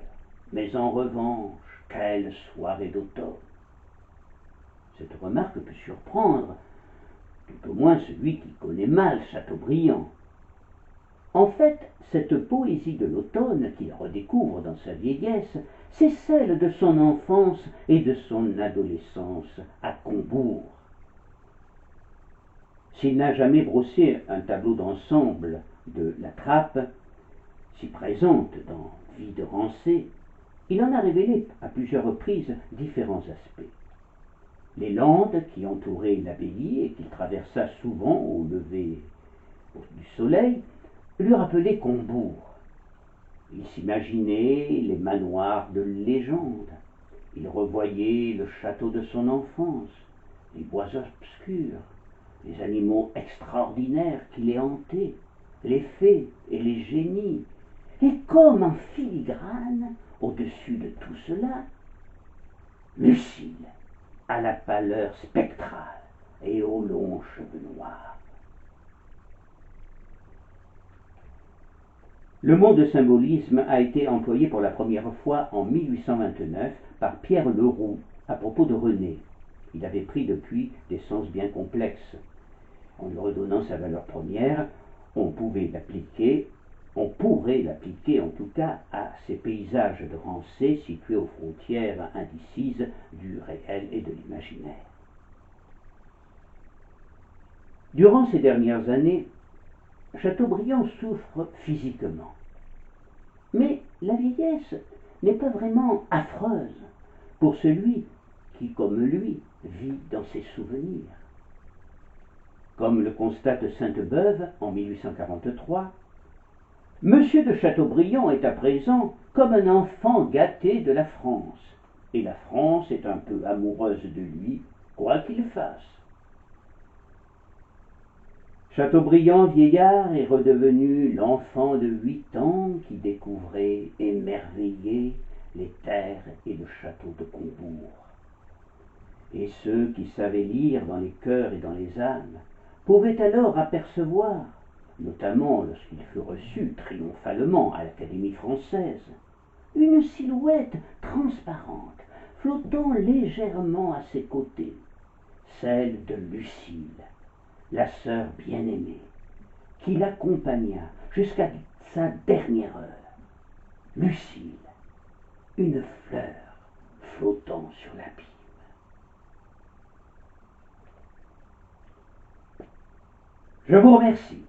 mais en revanche, quelle soirée d'automne !» Cette remarque peut surprendre, tout au moins celui qui connaît mal Chateaubriand. En fait, cette poésie de l'automne qu'il redécouvre dans sa vieillesse, c'est celle de son enfance et de son adolescence à Combourg. S'il n'a jamais brossé un tableau d'ensemble de la Trappe, si présente dans Vie de Rancé, il en a révélé à plusieurs reprises différents aspects. Les landes qui entouraient l'abbaye et qu'il traversa souvent au lever du soleil lui rappelaient Combourg. Il s'imaginait les manoirs de légende, il revoyait le château de son enfance, les bois obscurs, les animaux extraordinaires qui les hantaient, les fées et les génies, et comme en filigrane, au-dessus de tout cela, Lucile, à la pâleur spectrale et aux longs cheveux noirs. Le mot de symbolisme a été employé pour la première fois en 1829 par Pierre Leroux à propos de René. Il avait pris depuis des sens bien complexes. En lui redonnant sa valeur première, on pourrait l'appliquer en tout cas à ces paysages de Rancé situés aux frontières indécises du réel et de l'imaginaire. Durant ces dernières années, Chateaubriand souffre physiquement. Mais la vieillesse n'est pas vraiment affreuse pour celui qui, comme lui, vit dans ses souvenirs. Comme le constate Sainte-Beuve en 1843, Monsieur de Chateaubriand est à présent comme un enfant gâté de la France, et la France est un peu amoureuse de lui, quoi qu'il fasse. Chateaubriand vieillard est redevenu l'enfant de 8 ans qui découvrait émerveillé les terres et le château de Combourg. Et ceux qui savaient lire dans les cœurs et dans les âmes pouvaient alors apercevoir, notamment lorsqu'il fut reçu triomphalement à l'Académie française, une silhouette transparente flottant légèrement à ses côtés, celle de Lucile, la sœur bien-aimée, qui l'accompagna jusqu'à sa dernière heure. Lucile, une fleur flottant sur l'abîme. Je vous remercie.